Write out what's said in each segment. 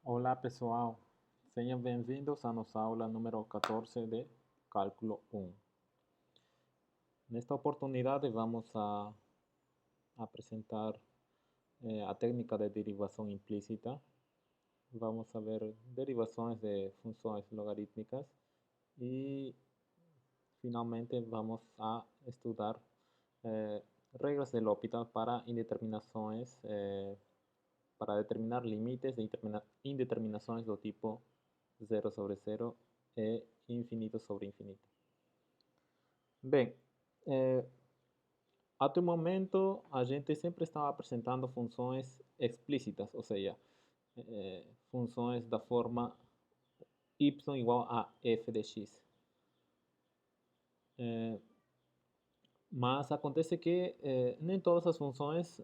Olá pessoal, sejam bem-vindos à nossa aula número 14 de Cálculo 1. Nesta oportunidade vamos a apresentar a técnica de derivação implícita. Vamos a ver derivações de funções logarítmicas e finalmente vamos a estudar regras de L'Hopital para indeterminações, para determinar limites de indeterminações do tipo 0 sobre 0 e infinito sobre infinito. Bem, até o momento a gente sempre estava apresentando funções explícitas, ou seja, funções da forma y igual a f de x. Mas acontece que nem todas as funções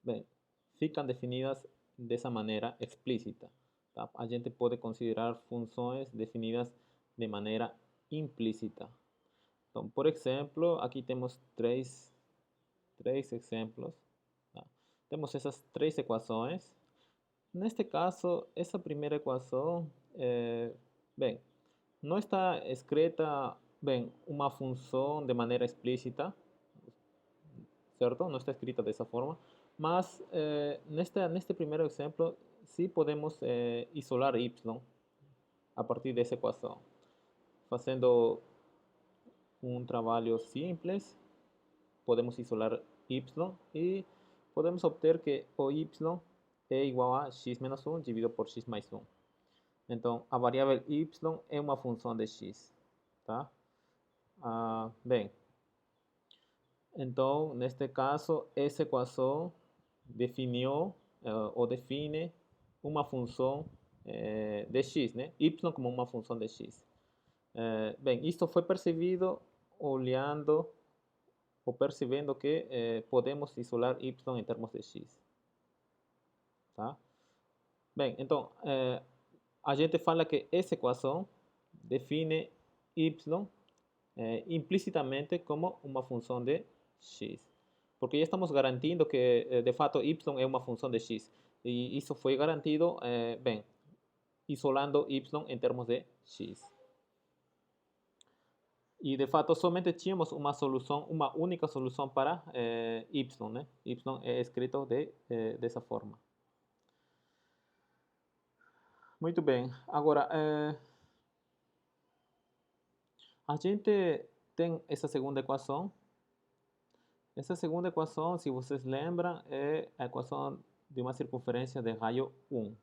bem, ficam definidas dessa maneira explícita. Tá? A gente pode considerar funções definidas de maneira implícita. Então, por exemplo, aqui temos três exemplos. Tá? Temos essas três equações. Neste caso, essa primeira equação, bem, não está escrita, bem, uma função de maneira explícita, certo? Não está escrita dessa forma, mas neste primeiro exemplo, sim podemos isolar y a partir dessa equação, fazendo um trabalho simples. Podemos isolar y e podemos obter que o y é igual a x menos 1 dividido por x mais 1. Então, a variável y é uma função de x. Tá? Bem, então, neste caso, essa equação definiu ou define uma função de x, né? Y como uma função de x. Bem, isto foi percebido olhando ou percebendo que podemos isolar y em termos de x. Tá? Bem, então, a gente fala que essa equação define y implicitamente como uma função de x. Porque já estamos garantindo que, de fato, y é uma função de x. E isso foi garantido, bem, isolando y em termos de x. E de fato somente tínhamos uma solução, uma única solução para y, né? Y é escrito dessa forma. Muito bem. Agora, a gente tem essa segunda equação. Essa segunda equação, se vocês lembram, é a equação de uma circunferência de raio 1.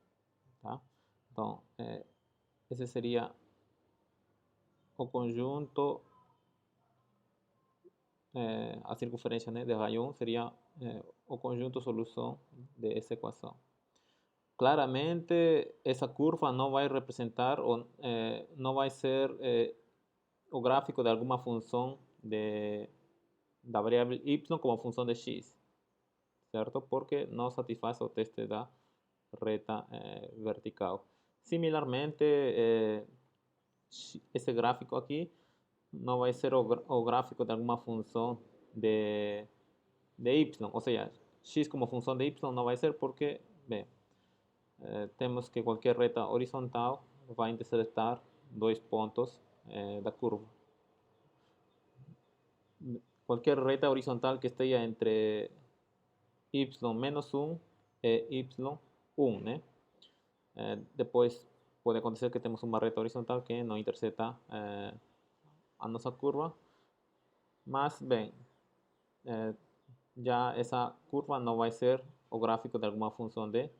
Tá? Então, esse seria o conjunto, a circunferência, né, de raio 1 seria o conjunto solução dessa equação. Claramente, essa curva não vai representar, ou não vai ser o gráfico de alguma função da variável y como função de x, certo? Porque não satisfaz o teste da reta vertical. Similarmente, esse gráfico aqui não vai ser o gráfico de alguma função de y, ou seja, x como função de y não vai ser porque, bem, temos que qualquer reta horizontal vai interceptar dois pontos da curva. Qualquer reta horizontal que esteja entre y menos 1 e y1, né? Depois pode acontecer que temos uma reta horizontal que não intercepta a nossa curva, mas bem, já essa curva não vai ser o gráfico de alguma função de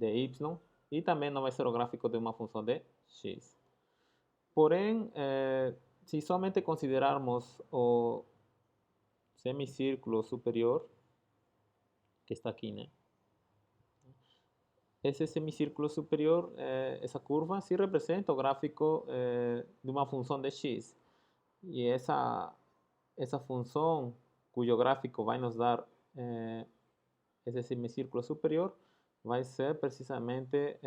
y e também não vai ser o gráfico de uma função de x. Porém, se somente considerarmos o semicírculo superior, que está aqui, né? Esse semicírculo superior, essa curva, se representa o gráfico de uma função de x. E essa função, cujo gráfico vai nos dar esse semicírculo superior, vai ser precisamente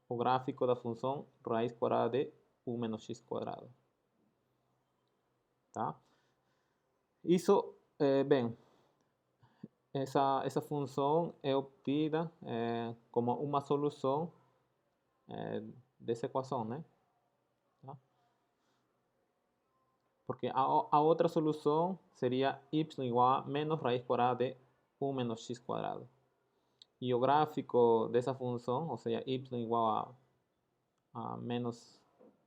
o gráfico da função raiz quadrada de 1 menos x quadrado. Tá? Isso, bem, essa função é obtida como uma solução dessa equação, né? Tá? Porque a outra solução seria y igual a menos raiz quadrada de 1 menos x quadrado. E o gráfico dessa função, ou seja, y igual a menos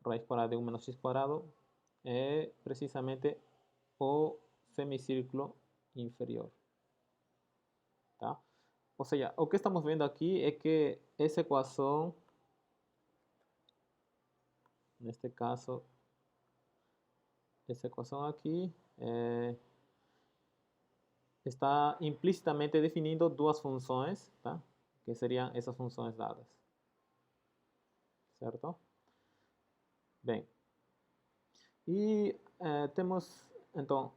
raiz quadrada de 1 menos x quadrado, é precisamente o semicírculo inferior. Tá? Ou seja, o que estamos vendo aqui é que essa equação, neste caso, essa equação aqui está implicitamente definindo duas funções, tá? Que seriam essas funções dadas. Certo? Bem, e temos, então,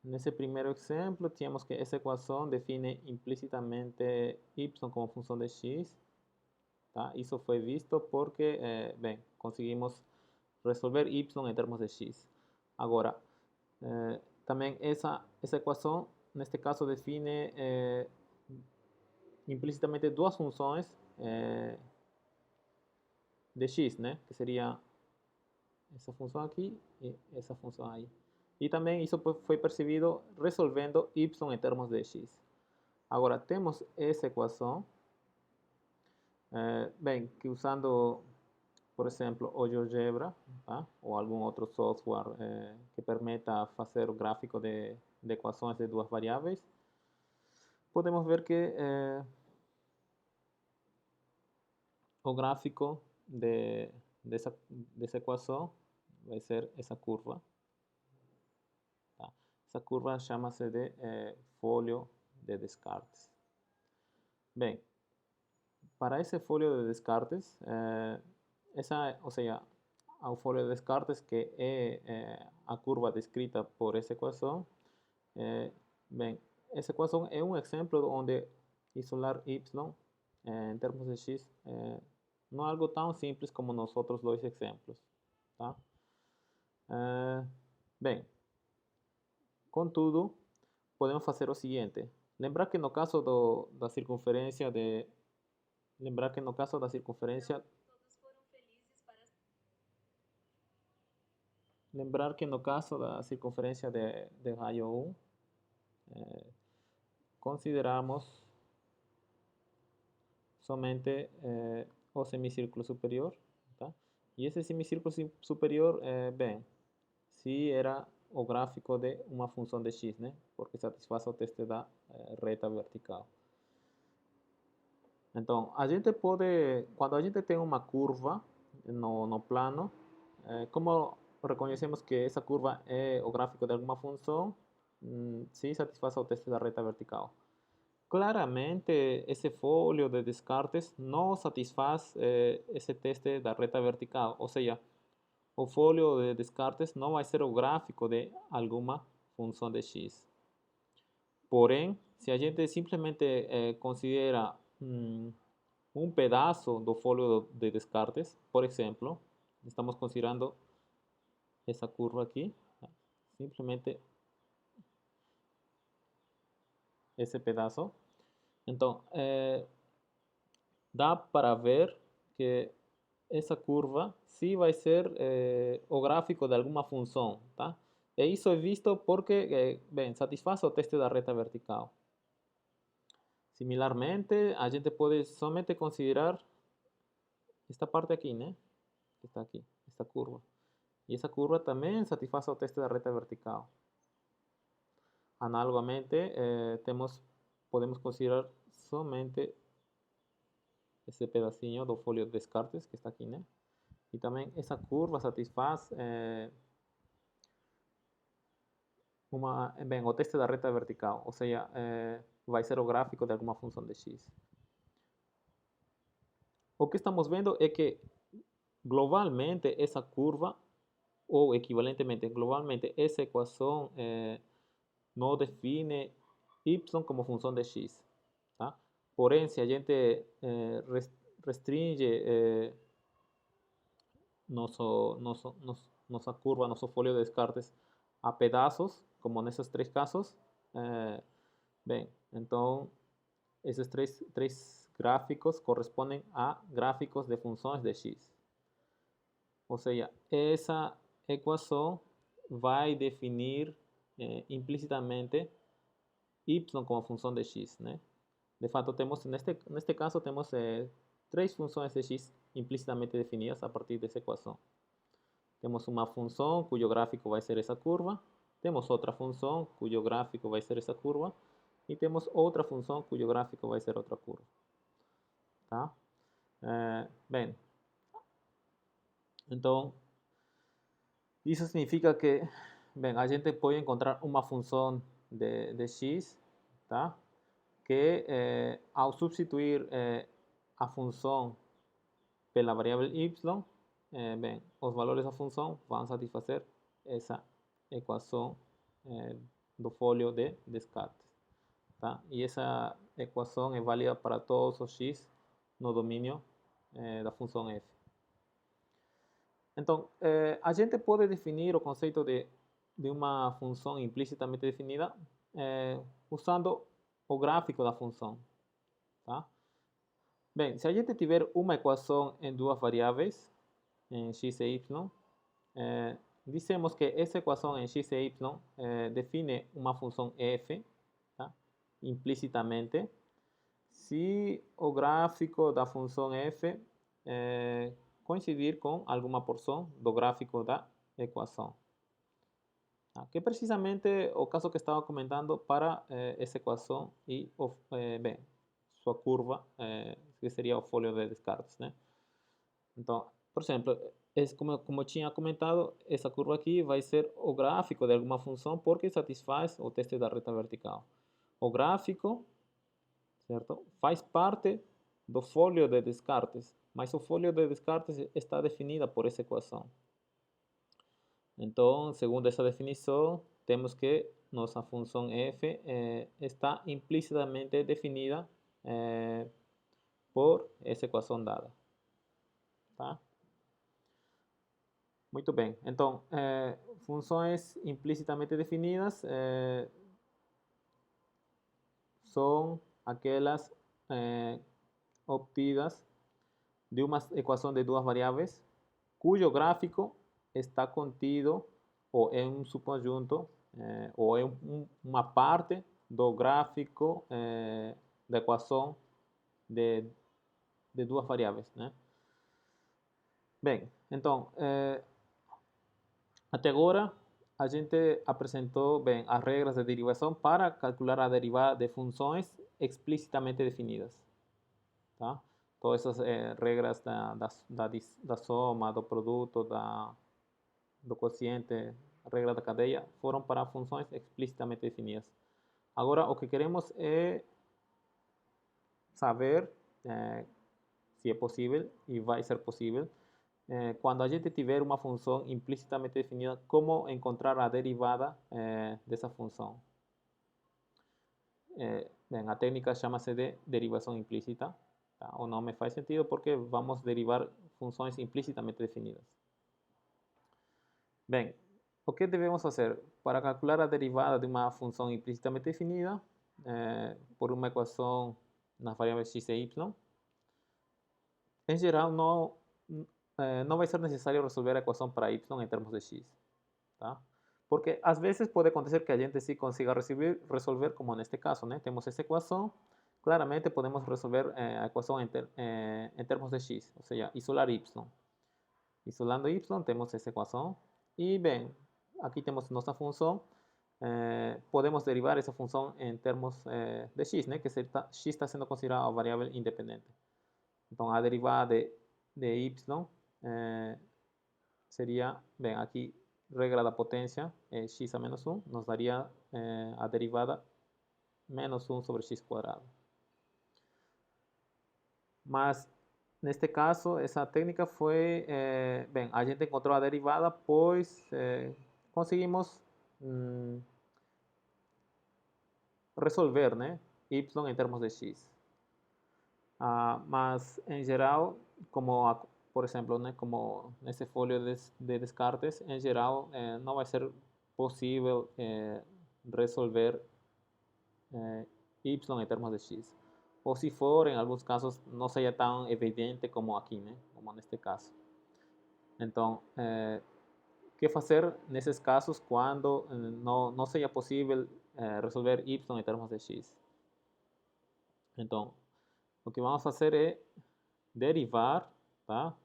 nesse primeiro exemplo, tínhamos que essa equação define implicitamente y como função de x. Tá? Isso foi visto porque, bem, conseguimos resolver y em termos de x. Agora, também essa equação, neste caso, define implicitamente duas funções de x, né? Que seria essa função aqui e essa função aí. E também isso foi percebido resolvendo y em termos de x. Agora, temos essa equação, bem, que usando, por exemplo, o GeoGebra, tá? Ou algum outro software que permita fazer o gráfico de equações de duas variáveis, podemos ver que o gráfico dessa equação vai ser essa curva. Tá? Essa curva chama-se de folho de Descartes. Bem, para esse folho de Descartes, ou seja, o folho de Descartes, que é a curva descrita por essa equação, bem, essa equação é um exemplo onde isolar y em termos de x não é algo tão simples como nos outros dois exemplos. Tá? Bem, contudo, podemos fazer o seguinte. Lembrar que no caso da circunferência de... Lembrar que no caso da circunferência... Lembrar que no caso da circunferência de raio 1, consideramos somente o semicírculo superior. Tá? E esse semicírculo superior, bem, se era o gráfico de uma função de x, né? Porque satisfaz o teste da reta vertical. Então, a gente pode, quando a gente tem uma curva no plano, como reconhecemos que essa curva é o gráfico de alguma função, se satisfaz o teste da reta vertical. Claramente, esse folho de Descartes não satisfaz esse teste da reta vertical, ou seja, o folho de Descartes não vai ser o gráfico de alguma função de x. Porém, se a gente simplesmente considera um pedaço do folho de Descartes, por exemplo, estamos considerando essa curva aqui, simplesmente esse pedaço. Então, dá para ver que essa curva sim vai ser o gráfico de alguma função, tá? E isso é visto porque, bem, satisfaz o teste da reta vertical. Similarmente, a gente pode somente considerar esta parte aqui, né? Que está aqui, esta curva. E essa curva também satisfaz o teste da reta vertical. Análogamente, podemos considerar somente esse pedacinho do folio de Descartes que está aqui, né? E também essa curva satisfaz bem, o teste da reta vertical, ou seja, vai ser o gráfico de alguma função de x. O que estamos vendo é que globalmente essa curva, ou equivalentemente, globalmente essa equação não define y como função de x. Tá? Porém, se a gente restringe nossa curva, nosso folio de Descartes a pedaços, como nesses três casos, Bem, então esses três gráficos correspondem a gráficos de funções de x. Ou seja, essa equação vai definir implicitamente y como função de x, né? De fato, temos neste caso temos três funções de x implicitamente definidas a partir dessa equação. Temos uma função cujo gráfico vai ser essa curva, temos outra função cujo gráfico vai ser essa curva e temos outra função cujo gráfico vai ser outra curva. Tá? Bem, então isso significa que, bem, a gente pode encontrar uma função de x, tá? Que ao substituir a função pela variável y, bem, os valores da função vão satisfazer essa equação do folio de Descartes. Tá? E essa equação é válida para todos os x no domínio da função f. Então, a gente pode definir o conceito de uma função implicitamente definida usando o gráfico da função. Tá? Bem, se a gente tiver uma equação em duas variáveis, em x e y, dizemos que essa equação em x e y define uma função f, tá? Implicitamente, se o gráfico da função f coincidir com alguma porção do gráfico da equação. Tá? Que é precisamente o caso que estava comentando para essa equação e, bem, sua curva, que seria o folio de Descartes, né? Então, por exemplo, como tinha comentado, essa curva aqui vai ser o gráfico de alguma função porque satisfaz o teste da reta vertical. O gráfico, certo, faz parte do folio de Descartes, mas o folio de Descartes está definido por essa equação. Então, segundo essa definição, temos que nossa função f está implicitamente definida por essa equação dada. Tá? Muito bem. Então, funções implicitamente definidas são aquelas obtidas de uma equação de duas variáveis cujo gráfico está contido ou em um subconjunto ou em uma parte do gráfico da equação de duas variáveis, né? Bem, então, até agora a gente apresentou bem as regras de derivação para calcular a derivada de funções explicitamente definidas. Tá? Todas essas regras da soma, do produto, do quociente, regra da cadeia, foram para funções explicitamente definidas. Agora, o que queremos é saber se é possível, e vai ser possível, quando a gente tiver uma função implicitamente definida, como encontrar a derivada dessa função. Bem, a técnica chama-se de derivação implícita. Tá? O nome faz sentido porque vamos derivar funções implicitamente definidas. Bem, o que devemos fazer? Para calcular a derivada de uma função implicitamente definida por uma equação nas variáveis x e y, em geral, não vai ser necessário resolver a equação para y em termos de x. Tá? Porque às vezes pode acontecer que a gente sim consiga resolver como neste caso, né? Temos essa equação, claramente podemos resolver a equação em termos de x, ou seja, isolar y. Isolando y, temos essa equação. E, bem, aqui temos nossa função. Podemos derivar essa função em termos de x, né? Que x está sendo considerada a variável independente. Então, a derivada de y seria, bem, aqui, regra da potência, x a menos 1, nos daria a derivada menos 1 sobre x quadrado. Mas, neste caso, essa técnica foi, bem, a gente encontrou a derivada, pois conseguimos resolver, né, y em termos de x. Mas, em geral, como por exemplo, né, como nesse folio de Descartes, em geral, não vai ser possível resolver y em termos de x. Ou se for, em alguns casos, não seja tão evidente como aqui, né? Como neste caso. Então, o que fazer nesses casos quando não seja possível resolver y em termos de x? Então, o que vamos fazer é derivar, tá?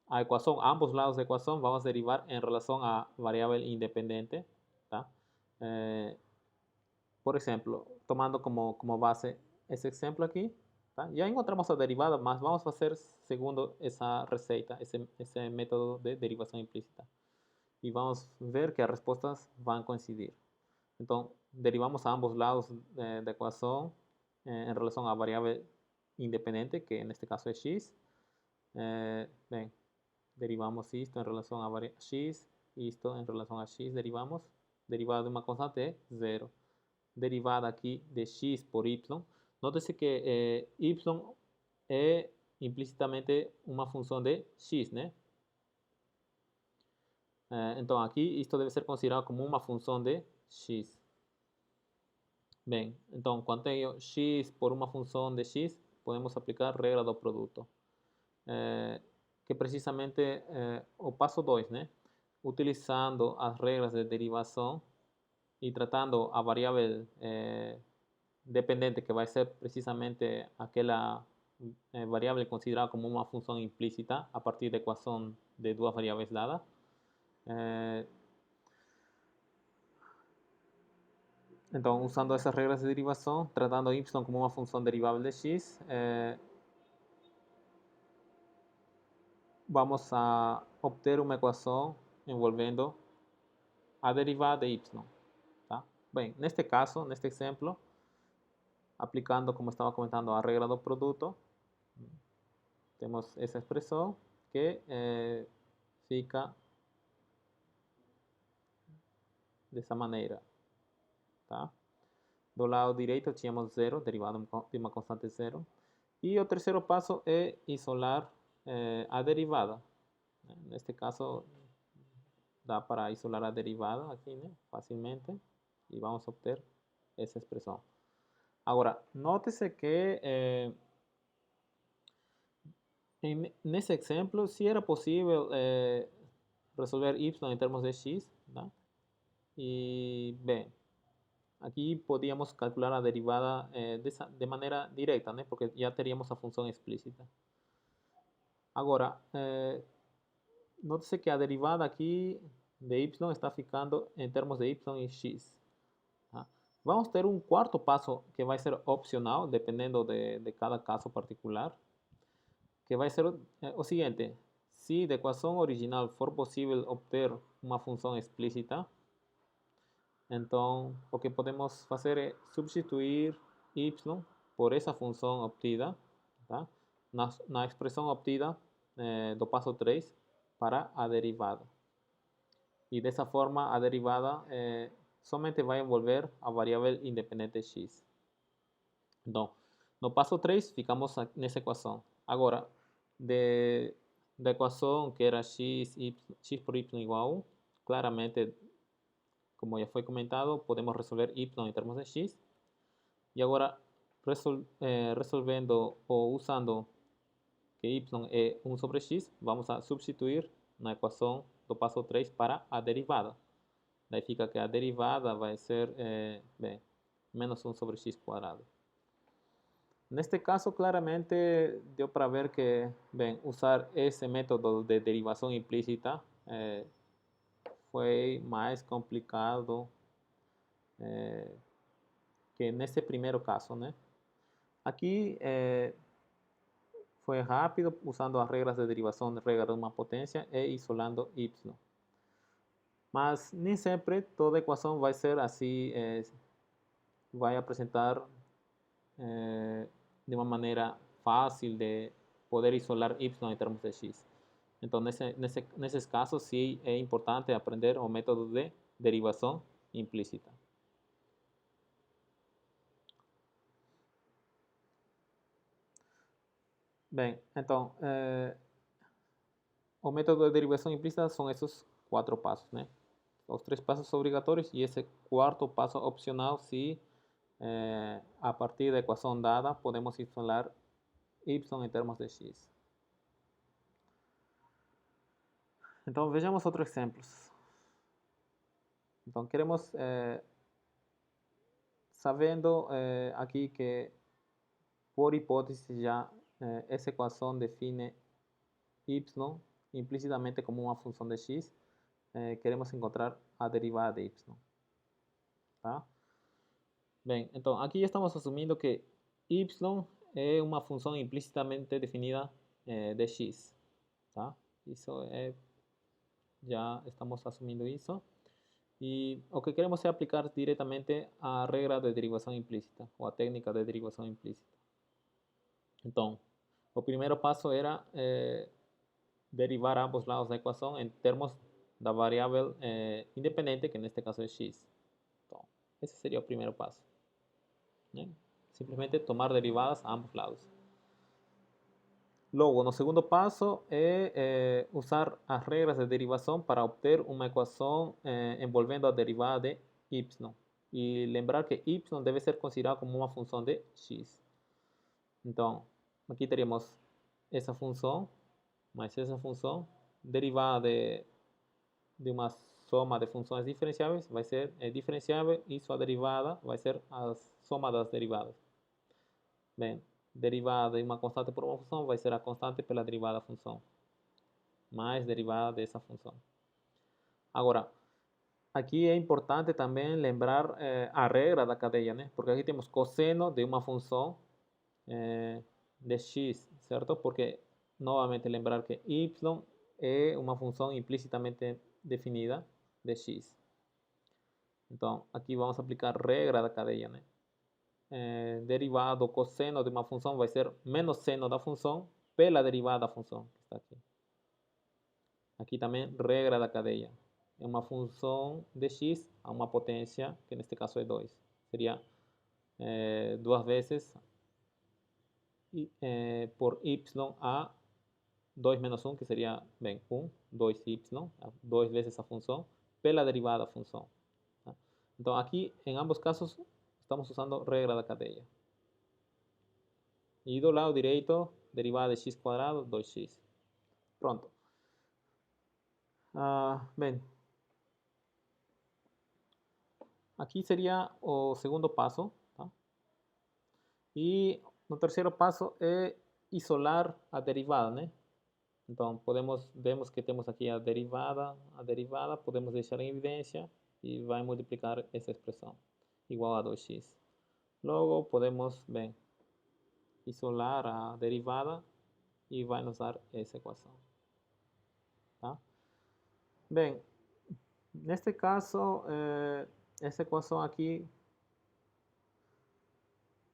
A equação, ambos lados da equação, vamos derivar em relação à variável independente, tá? Por exemplo, tomando como base esse exemplo aqui, tá? Já encontramos a derivada, mas vamos fazer segundo essa receita, esse método de derivação implícita. E vamos ver que as respostas vão coincidir. Então, derivamos a ambos lados da equação em relação à variável independente, que neste caso é x. Bem, derivamos isto em relação a x, isto em relação a x, derivamos. Derivada de uma constante é zero. Derivada aqui de x por y. Note-se que y é implicitamente uma função de x, né? Então, aqui isto deve ser considerado como uma função de x. Bem, então, quando tenho x por uma função de x, podemos aplicar a regra do produto. Que precisamente o passo 2, né? Utilizando as regras de derivação e tratando a variável dependente, que vai ser precisamente aquela variável considerada como uma função implícita a partir da equação de duas variáveis dadas. Então, usando essas regras de derivação, tratando y como uma função derivável de x, vamos a obter uma equação envolvendo a derivada de y. Tá? Bem, neste caso, neste exemplo, aplicando, como estava comentando, a regra do produto, temos essa expressão que fica dessa maneira. Tá? Do lado direito tínhamos zero, derivado de uma constante zero. E o terceiro passo é isolar a derivada. Neste caso, dá para isolar a derivada aqui, né? Facilmente. E vamos obter essa expressão. Agora, note-se que nesse exemplo, se era possível resolver y em termos de x, tá? E, bem, aqui podíamos calcular a derivada de maneira direta, né? Porque já teríamos a função explícita. Agora, note-se que a derivada aqui de y está ficando em termos de y e x. Tá? Vamos ter um quarto passo que vai ser opcional, dependendo de cada caso particular, que vai ser o seguinte: se da equação original for possível obter uma função explícita, então o que podemos fazer é substituir y por essa função obtida, tá? na expressão obtida do passo 3 para a derivada. E dessa forma, a derivada somente vai envolver a variável independente x. Então, no passo 3, ficamos nessa equação. Agora, da equação que era x por y igual a 1, claramente, como já foi comentado, podemos resolver y em termos de x. E agora, resolvendo ou usando que y é 1 sobre x, vamos a substituir na equação do passo 3 para a derivada. Daí fica que a derivada vai ser menos 1 sobre x quadrado. Neste caso, claramente, deu para ver que, bem, usar esse método de derivação implícita foi mais complicado que nesse primeiro caso, né? Aqui foi rápido, usando as regras de derivação de regra de uma potência e isolando y. Mas nem sempre toda equação vai ser assim, vai apresentar de uma maneira fácil de poder isolar y em termos de x. Então, nesses casos, sim, é importante aprender o método de derivação implícita. Bem, então, o método de derivação implícita são esses 4 passos, né? Os 3 passos obrigatórios e esse quarto passo opcional se a partir de ecuación dada podemos isolar y en términos de x. Entonces veamos otros ejemplos. Entonces queremos, sabiendo aquí que por hipótesis ya esa ecuación define y implícitamente como una función de x, queremos encontrar a derivada de y. ¿Tá? Bien, entonces aquí estamos asumiendo que y es una función implícitamente definida de x. ¿Tá? Eso ya estamos asumiendo eso. Y lo que queremos es aplicar directamente a regla de derivación implícita o a técnica de derivación implícita. Entonces, el primer paso era derivar ambos lados da ecuación en términos da variable independiente, que en este caso es x. Entonces, ese sería el primer paso. Simplesmente tomar derivadas a ambos lados. Luego, no segundo paso es usar as regras de derivação para obter uma equação envolvendo a derivada de y. E lembrar que y deve ser considerado como uma função de x. Então, aqui teríamos essa função, mais essa função, derivada de uma soma de funções diferenciáveis, vai ser diferenciável e sua derivada vai ser a soma das derivadas. Bem, derivada de uma constante por uma função vai ser a constante pela derivada da função, mais derivada dessa função. Agora, aqui é importante também lembrar a regra da cadeia, né? Porque aqui temos cosseno de uma função de x, certo? Porque, novamente, lembrar que y é uma função implicitamente definida de x. Então, aqui vamos aplicar a regra da cadeia, né? Derivada do cosseno de uma função vai ser menos seno da função pela derivada da função, que está aqui. Aqui também, regra da cadeia. É uma função de x a uma potência, que neste caso é 2. Seria duas vezes por y a 2 menos 1, que seria, bem, 1, 2y, 2 vezes a função, pela derivada da função. Tá? Então, aqui, em ambos casos, estamos usando regra da cadeia. E do lado direito, derivada de x quadrado, 2x. Pronto. Bem, aqui seria o segundo passo. Tá? E no terceiro passo é isolar a derivada, né? Então, vemos que temos aqui a derivada, podemos deixar em evidência e vai multiplicar essa expressão, igual a 2x. Logo, podemos, bem, isolar a derivada e vai nos dar essa equação. Tá? Bem, neste caso, essa equação aqui,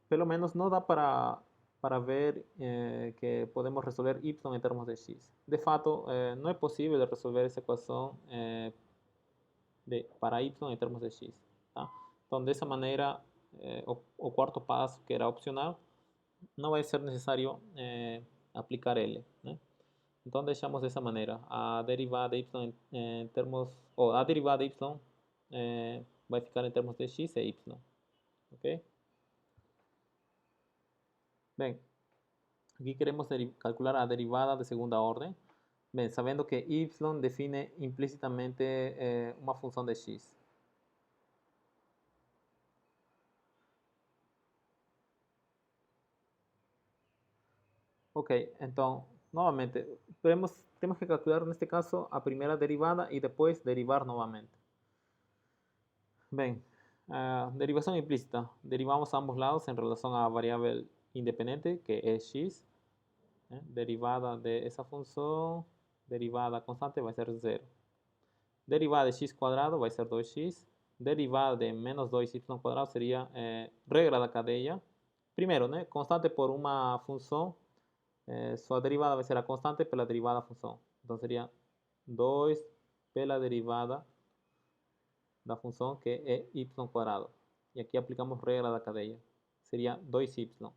pelo menos não dá para ver que podemos resolver y em termos de x. De fato, não é possível resolver essa equação para y em termos de x. Tá? Então, dessa maneira, o quarto passo, que era opcional, não vai ser necessário aplicar ele, né? Então, deixamos dessa maneira. A derivada de y em termos, ou a derivada de y vai ficar em termos de x e y. Ok? Bem, aqui queremos calcular a derivada de segunda ordem. Bem, sabendo que y define implícitamente uma função de x. Ok, então, novamente, temos que calcular neste caso a primeira derivada e depois derivar novamente. Bem, derivação implícita. Derivamos ambos lados em relação à variável independente, que é x. Derivada de essa função, derivada constante vai ser 0. Derivada de x quadrado vai ser 2x. Derivada de menos 2y quadrado seria regra da cadeia. Primeiro, né, constante por uma função, sua derivada vai ser a constante pela derivada da função. Então seria 2 pela derivada da função, que é y quadrado. E aqui aplicamos regra da cadeia. Seria 2y.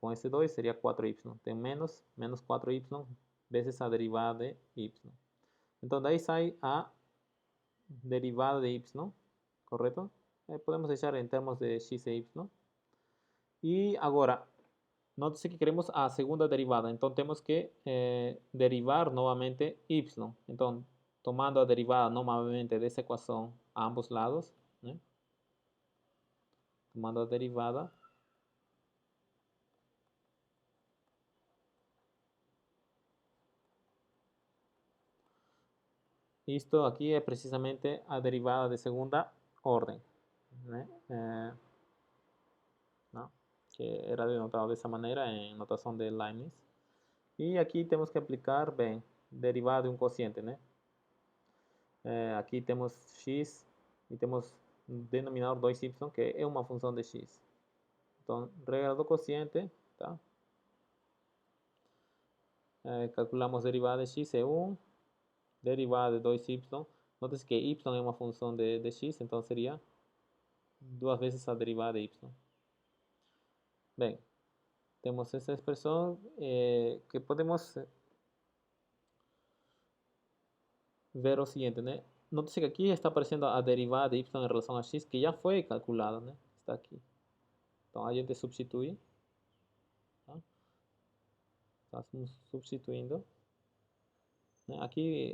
Com esse 2 seria 4y. Tem menos 4y vezes a derivada de y. Então daí sai a derivada de y, correto? podemos deixar em termos de x e y. E agora, note que queremos a segunda derivada, então temos que derivar novamente y. Então, tomando a derivada novamente dessa equação a ambos lados, né? Tomando a derivada, isto aqui é precisamente a derivada de segunda ordem, né? ¿No? Que era denotado dessa maneira em notação de Leibniz. E aqui temos que aplicar, bem, derivada de um quociente, né? Aqui temos x e temos denominador 2y, que é uma função de x. Então, regra do quociente, tá? Calculamos derivada de x é 1, derivada de 2y. Note que y é uma função de x, então seria duas vezes a derivada de y. Bem, temos essa expressão que podemos ver o seguinte, né? Note que aqui está aparecendo a derivada de y em relação a x, que já foi calculada, né? Está aqui. Então, a gente substitui. Tá? Estamos substituindo. Aqui,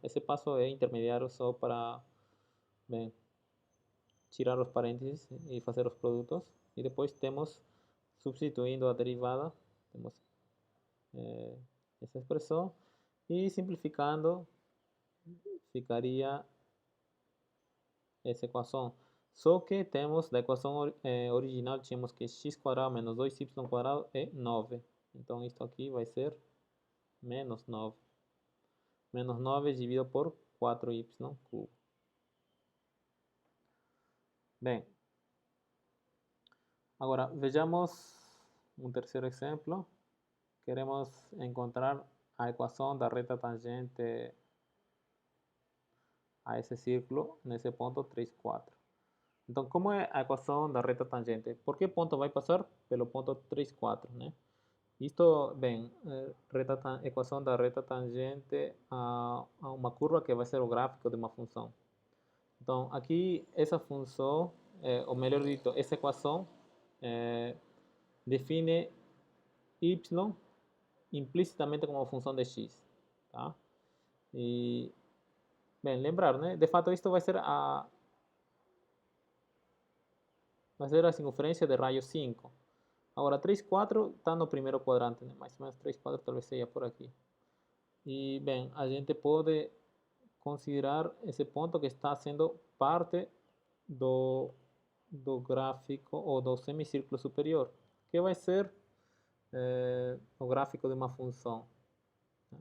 esse passo é intermediário só para, bem, tirar os parênteses e fazer os produtos. E depois temos, substituindo a derivada, temos essa expressão. E simplificando, ficaria essa equação. Só que temos, da equação original, tínhamos que x quadrado menos 2y quadrado é 9. Então, isto aqui vai ser menos 9. Menos 9 dividido por 4y cubo. Bem, agora vejamos um terceiro exemplo. Queremos encontrar a equação da reta tangente a esse círculo nesse ponto 3, 4. Então, como é a equação da reta tangente? Por que ponto vai passar? Pelo ponto 3, 4, né? Isto, bem, equação da reta tangente a uma curva que vai ser o gráfico de uma função. Então, aqui, essa função, ou melhor dito, essa equação define y implicitamente como uma função de x. Tá? E, bem, lembrar, né? De fato, isto vai ser a circunferência de raio 5. Agora, 3, 4 está no primeiro quadrante, né? Mais ou menos 3, 4 talvez seja por aqui. E, bem, a gente pode considerar esse ponto que está sendo parte do gráfico ou do semicírculo superior, que vai ser o gráfico de uma função.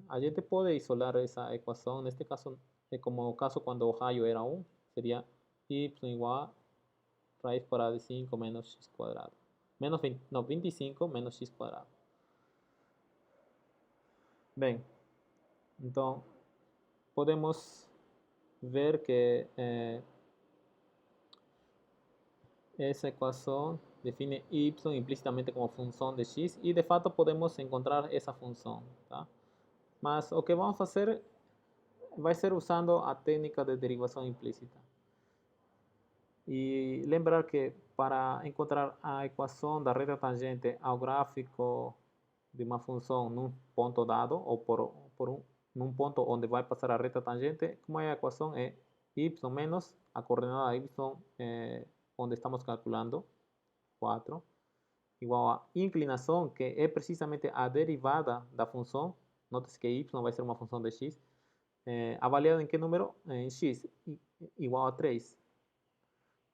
A gente pode isolar essa equação, neste caso, é como o caso quando o raio era 1, seria y igual a raiz quadrada de 5 menos x quadrado. Menos 20, não, 25 menos x quadrado. Bem, então, podemos ver que essa equação define y implicitamente como função de x e de fato podemos encontrar essa função, tá? Mas o que vamos fazer vai ser usando a técnica de derivação implícita. E lembrar que para encontrar a equação da reta tangente ao gráfico de uma função num ponto dado ou num ponto onde vai passar a reta tangente, como é a equação é y menos a coordenada y onde estamos calculando, 4, igual a inclinação, que é precisamente a derivada da função. Note que y vai ser uma função de x, avaliada em que número? Em x, igual a 3.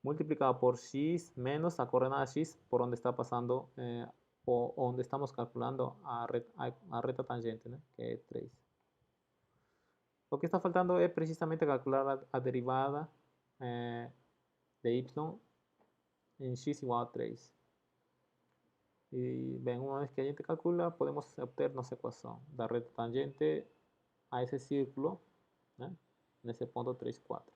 Multiplicado por x menos a coordenada x por onde está passando, o onde estamos calculando a reta tangente, né? Que é 3. O que está faltando é precisamente calcular a derivada de y em x igual a 3. E, bem, uma vez que a gente calcula, podemos obter nossa equação da reta tangente a esse círculo, né? Nesse ponto 3, 4.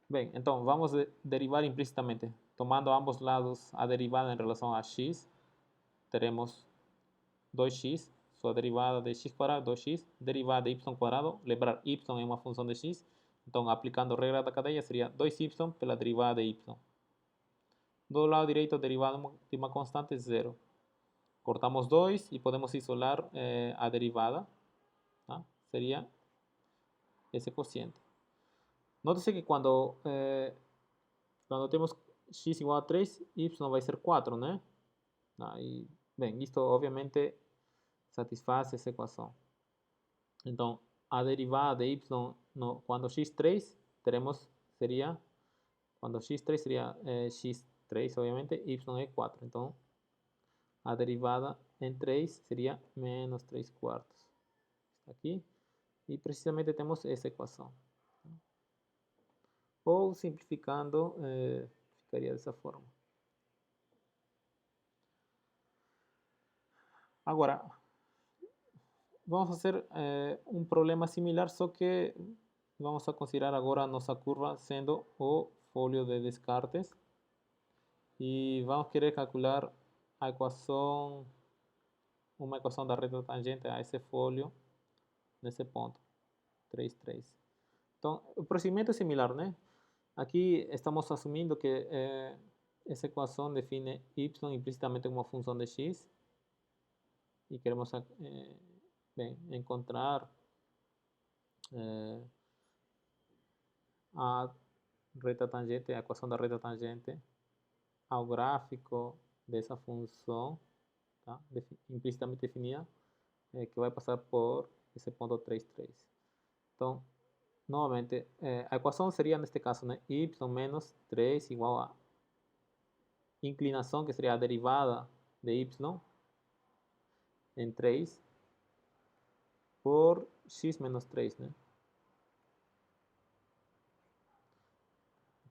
Bem, então vamos derivar implicitamente. Tomando ambos lados a derivada em relação a x, teremos 2x, sua derivada de x quadrado, 2x, derivada de y quadrado. Lembrar, y é uma função de x, Entonces, aplicando regra da cadeia, seria 2y pela derivada de y. Do lado direito, a derivada de uma constante é zero. Cortamos 2 e podemos isolar a derivada. Tá? Seria esse quociente. Note-se que quando temos x igual a 3, y vai ser 4, né? E, bem, isto obviamente satisfaz essa equação. Então, a derivada de y, quando x3, quando x3 seria x3, obviamente, y é 4. Então, a derivada em 3 seria menos 3 quartos. Está aqui. E precisamente temos essa equação. Ou, simplificando, ficaria dessa forma. Agora, vamos fazer um problema similar, só que vamos a considerar agora a nossa curva sendo o folio de Descartes. E vamos querer calcular a equação, uma equação da reta tangente a esse folio nesse ponto, 3, 3. Então, o procedimento é similar, né? Aqui estamos assumindo que essa equação define y implicitamente como uma função de x e queremos encontrar a reta tangente, a equação da reta tangente ao gráfico dessa função, tá? Implicitamente definida, que vai passar por esse ponto 3, 3. Então, novamente, a equação seria, neste caso, né, y menos 3 igual a inclinação, que seria a derivada de y em 3 por x menos 3, né?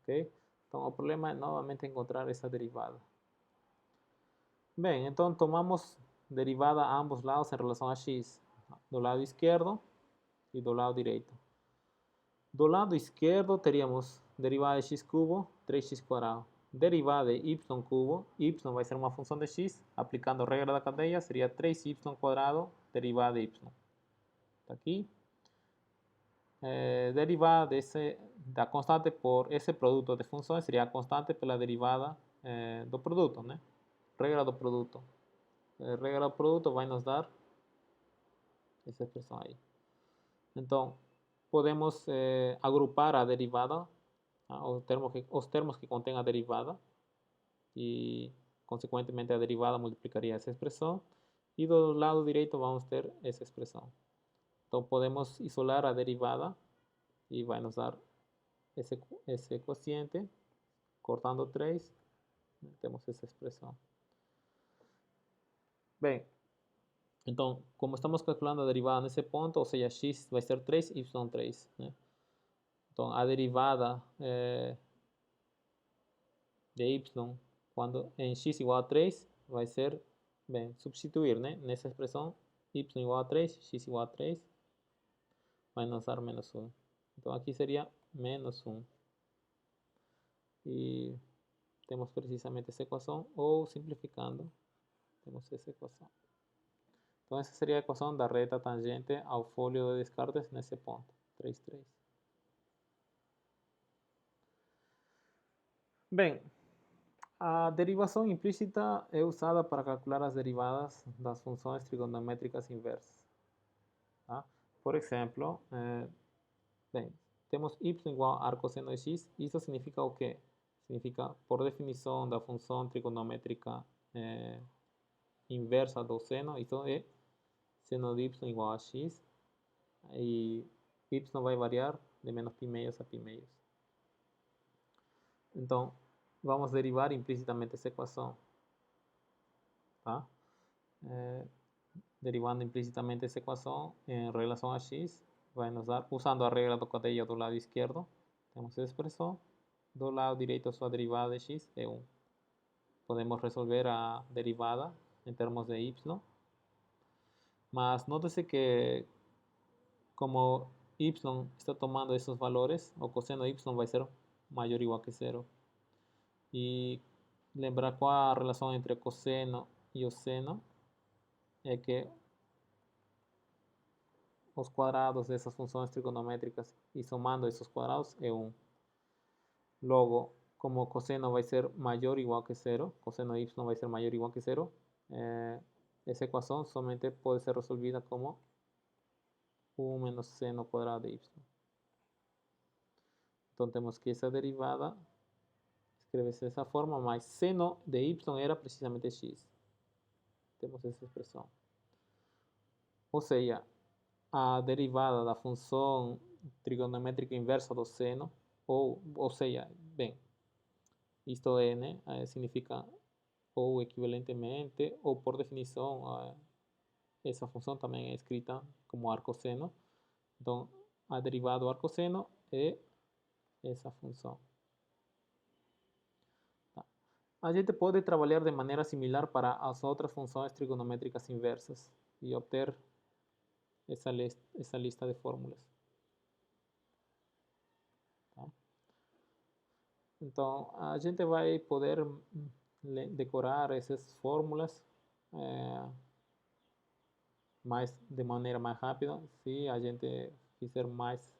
Ok? Então, o problema é novamente encontrar essa derivada. Bem, então tomamos derivada a ambos lados em relação a x, do lado esquerdo e do lado direito. Do lado esquerdo teríamos derivada de x cubo, 3x quadrado. Derivada de y cubo, y vai ser uma função de x, aplicando a regra da cadeia, seria 3y quadrado, derivada de y. Está aqui. Derivada da constante por esse produto de funções seria a constante pela derivada do produto, né? Regra do produto. Regra do produto vai nos dar essa expressão aí. Então, podemos agrupar a derivada, os termos que contêm a derivada, e, consequentemente, a derivada multiplicaria essa expressão, e do lado direito vamos ter essa expressão. Então, podemos isolar a derivada e vai nos dar esse quociente, cortando 3, temos essa expressão. Bem, então, como estamos calculando a derivada nesse ponto, ou seja, x vai ser 3, y 3, né? Então, a derivada de y, quando em x igual a 3, vai ser, bem, substituir, né? Nessa expressão, y igual a 3, x igual a 3, vai nos dar menos 1. Então, aqui seria menos 1. E temos precisamente essa equação, ou simplificando, temos essa equação. Então, essa seria a equação da reta tangente ao folio de Descartes nesse ponto, 3, 3. Bem, a derivação implícita é usada para calcular as derivadas das funções trigonométricas inversas. Tá? Por exemplo, bem, temos y igual a arcosseno de x. Isso significa o quê? Significa, por definição da função trigonométrica inversa do seno, isso é seno de y igual a x. E y vai variar de menos π meios a π meios. Então, vamos derivar implicitamente essa equação. Tá? Derivando implicitamente essa equação em relação a x, vai nos dar, usando a regra do cadeia do lado esquerdo, temos essa expressão. Do lado direito, sua derivada de x é 1. Podemos resolver a derivada em termos de y. Mas note-se que, como y está tomando esses valores, o cosseno de y vai ser maior ou igual que 0. E lembrar qual a relação entre cosseno e o seno é que os quadrados dessas funções trigonométricas e somando esses quadrados é 1. Logo, como cosseno vai ser maior ou igual que zero, cosseno de y vai ser maior ou igual que zero, essa equação somente pode ser resolvida como 1 menos seno cuadrado de y. Então temos que essa derivada escreve-se dessa forma, mas seno de y era precisamente x. Temos essa expressão. Ou seja, a derivada da função trigonométrica inversa do seno, ou seja, bem, isto é, né, significa ou equivalentemente, ou por definição, essa função também é escrita como arcosseno. Então, a derivada do arcosseno é essa função. Tá. A gente pode trabalhar de maneira similar para as outras funções trigonométricas inversas e obter essa lista de fórmulas. Tá? Então, a gente vai poder decorar essas fórmulas de maneira mais rápida se a gente fizer mais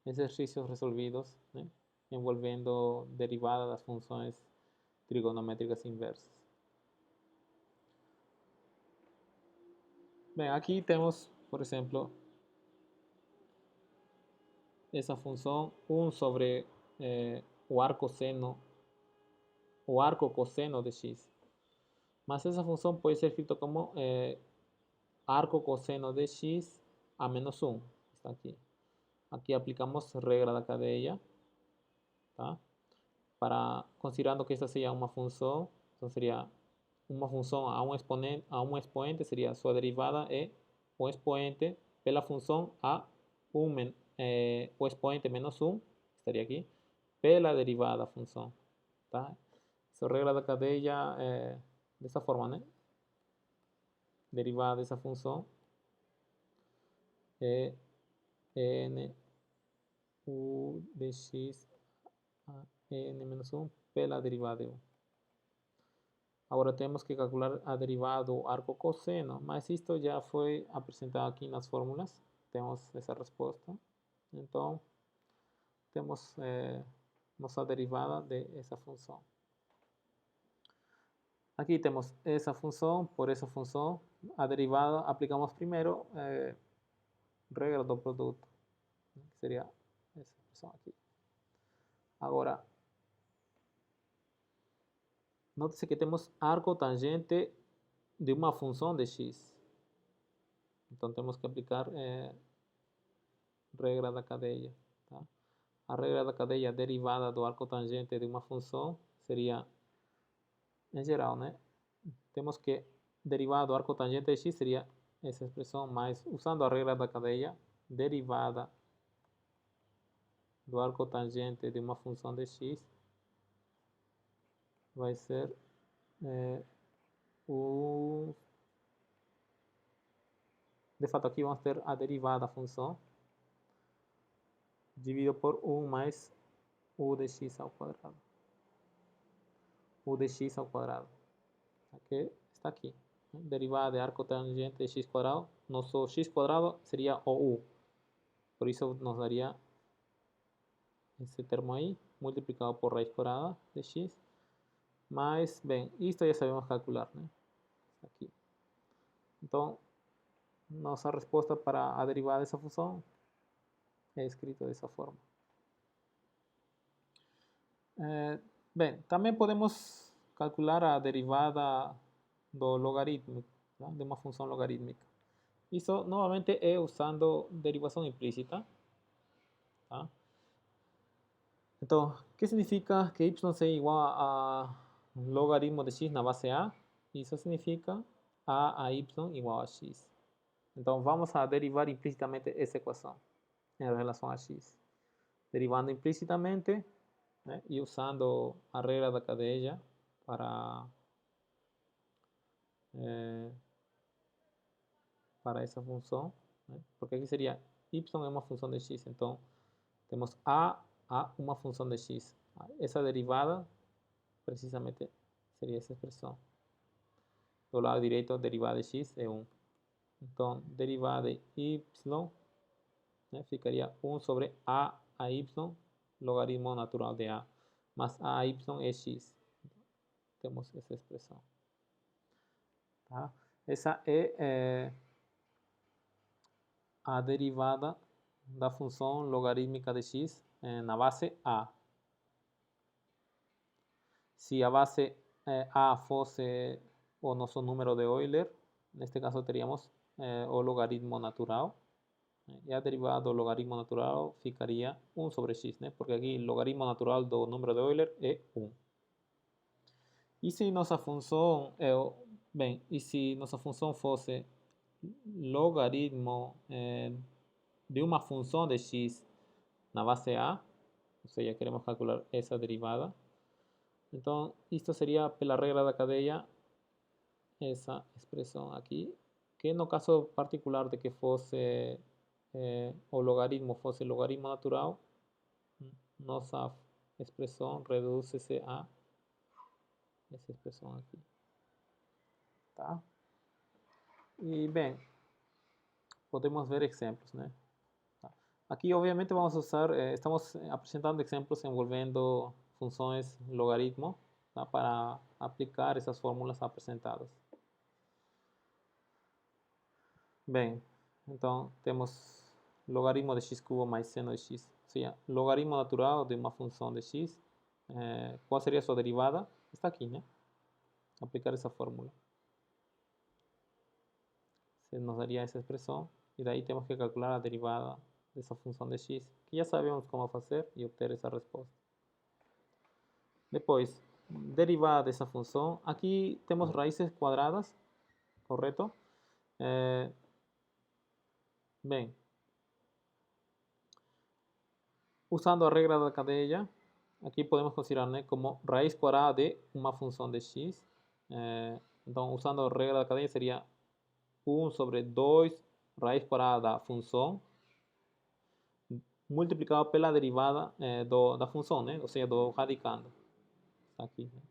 exercícios resolvidos, né, envolvendo derivada das funções trigonométricas inversas. Bem, aqui temos, por exemplo, essa função 1 sobre o arco cosseno de x. Mas essa função pode ser escrita como arco cosseno de x a menos 1. Está aqui. Aqui aplicamos regra da cadeia. Tá? Considerando que esta seja uma função, então seria uma função a um expoente seria sua derivada é o expoente pela função a o expoente menos 1, estaria aqui, pela derivada da função. Tá? Essa regra da cadeia dessa forma, né? Derivada dessa função é n u de x a n menos 1 pela derivada de 1. Agora temos que calcular a derivada do arco cosseno, mas isto já foi apresentado aqui nas fórmulas. Temos essa resposta. Então, temos nossa derivada dessa função. Aqui temos essa função por essa função. A derivada aplicamos primeiro regra do produto, que seria essa função aqui. Agora, note-se que temos arco tangente de uma função de x. Então temos que aplicar regra da cadeia. Tá? A regra da cadeia derivada do arco tangente de uma função seria, em geral, né? Temos que derivada do arco tangente de x seria essa expressão, mas usando a regra da cadeia, derivada do arco tangente de uma função de x vai ser de fato aqui vamos ter a derivada da função dividido por 1 mais u de x ao quadrado. U de x ao quadrado. Aqui está aqui. Derivada de arco tangente de x quadrado. Nosso x quadrado seria o u. Por isso nos daria esse termo aí, multiplicado por raiz quadrada de x. Mas, bem, isto já sabemos calcular, né? Aqui. Então, nossa resposta para a derivada dessa função é escrita dessa forma. Bem, também podemos calcular a derivada do logaritmo, tá? De uma função logarítmica. Isso novamente é usando derivação implícita. Tá? Então, o que significa que y seja igual a logaritmo de x na base a? Isso significa a y igual a x. Então, vamos a derivar implicitamente essa equação em relação a x. Derivando implicitamente, né, e usando a regra da cadeia para essa função, né, porque aqui seria y é uma função de x, então temos a uma função de x. Essa derivada, precisamente, seria essa expressão. Do lado direito, a derivada de x é 1. Então, derivada de y ficaria 1 sobre a y, logaritmo natural de a, más a y é x. Temos essa expressão. Tá? Essa é a derivada da função logarítmica de x na base a. Se a base a fosse o nosso número de Euler, neste caso teríamos o logaritmo natural. E a derivada do logaritmo natural ficaria 1 sobre x, né? Porque aqui o logaritmo natural do número de Euler é 1. E se nossa função fosse logaritmo de uma função de x na base a, ou seja, queremos calcular essa derivada, então isto seria pela regra da cadeia essa expressão aqui, que no caso particular de que fosse o logaritmo fosse logaritmo natural, nossa expressão reduz-se a essa expressão aqui. Tá? E bem, podemos ver exemplos, né? Aqui obviamente vamos usar, estamos apresentando exemplos envolvendo funções logaritmo, tá? Para aplicar essas fórmulas apresentadas. Bem, então temos logaritmo de x cubo mais seno de x, ou seja, logaritmo natural de uma função de x. Qual seria sua derivada? Está aqui, né? Aplicar essa fórmula. Se nos daria essa expressão, e daí temos que calcular a derivada dessa função de x, que já sabemos como fazer e obter essa resposta. Depois, derivada dessa função, aqui temos raízes quadradas, correto? Bem, usando a regra da cadeia, aqui podemos considerar, né, como raiz quadrada de uma função de x. Então, usando a regra da cadeia, seria 1 sobre 2 raiz quadrada da função multiplicado pela derivada da função, né? Ou seja, do radicando. Está aqui. Né?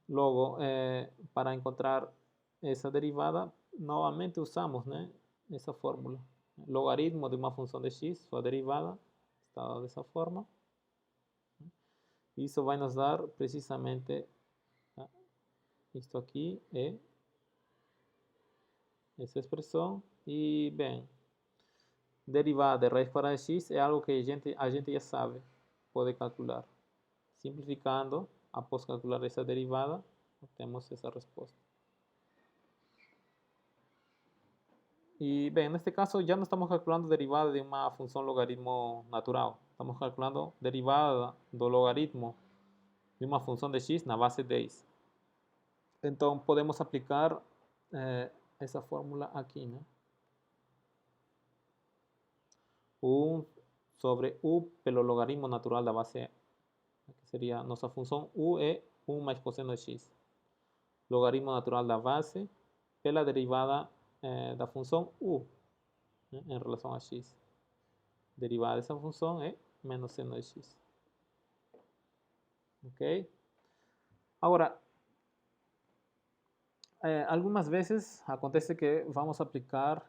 Logo, para encontrar essa derivada, novamente usamos, né, essa fórmula. Logaritmo de uma função de x, sua derivada está dessa forma. Isso vai nos dar precisamente isto aqui é essa expressão. E, bem, derivada de raiz quadrada de x é algo que a gente já sabe, pode calcular. Simplificando, após calcular essa derivada, temos essa resposta. E, bem, neste caso já não estamos calculando derivada de uma função logaritmo natural. Estamos calculando derivada do logaritmo de uma função de x na base 10. Então, podemos aplicar essa fórmula aqui, né? 1 sobre u pelo logaritmo natural da base. Aqui seria nossa função u é 1 mais cosseno de x. Logaritmo natural da base pela derivada da função u, né, em relação a x. Derivada dessa função é menos seno de x. Ok? Agora, algumas vezes acontece que vamos aplicar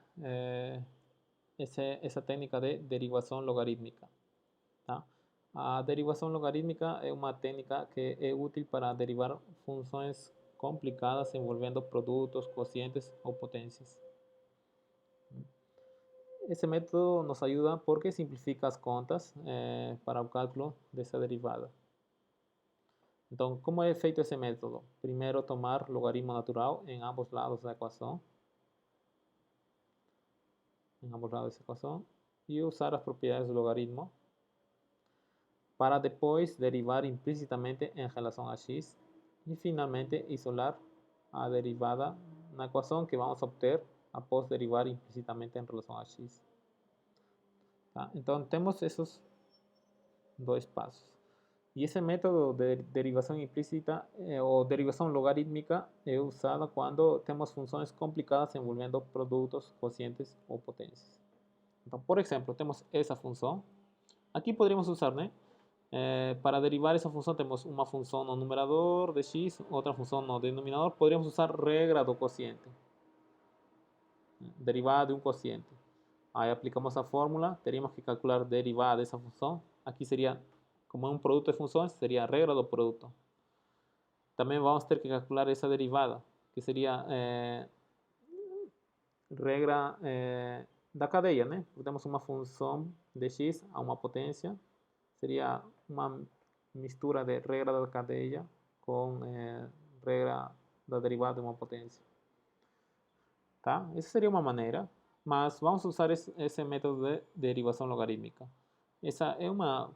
essa técnica de derivação logarítmica. Tá? A derivação logarítmica é uma técnica que é útil para derivar funções complicadas envolvendo produtos, quocientes ou potências. Esse método nos ajuda porque simplifica as contas para o cálculo dessa derivada. Então, como é feito esse método? Primeiro, tomar logaritmo natural em ambos lados da equação. E usar as propriedades do logaritmo para depois derivar implicitamente em relação a x e finalmente isolar a derivada na equação que vamos obter após derivar implicitamente em relação a x. Tá? Então temos esses dois passos. E esse método de derivação implícita ou derivação logarítmica é usado quando temos funções complicadas envolvendo produtos, quocientes ou potências. Então, por exemplo, temos essa função. Aqui poderíamos usar, né? Para derivar essa função, temos uma função no numerador de x, outra função no denominador. Poderíamos usar regra do quociente. derivada de un cociente. Ahí aplicamos la fórmula, teníamos que calcular derivada de esa función. Aquí sería, como un producto de funciones, sería regla do producto. También vamos a tener que calcular esa derivada, que sería regra da cadeia, né? Temos uma função de x a uma potência, seria uma mistura de regra da cadeia com regra da derivada de uma potência. Tá? Essa seria uma maneira, mas vamos usar esse método de derivação logarítmica. Essa é uma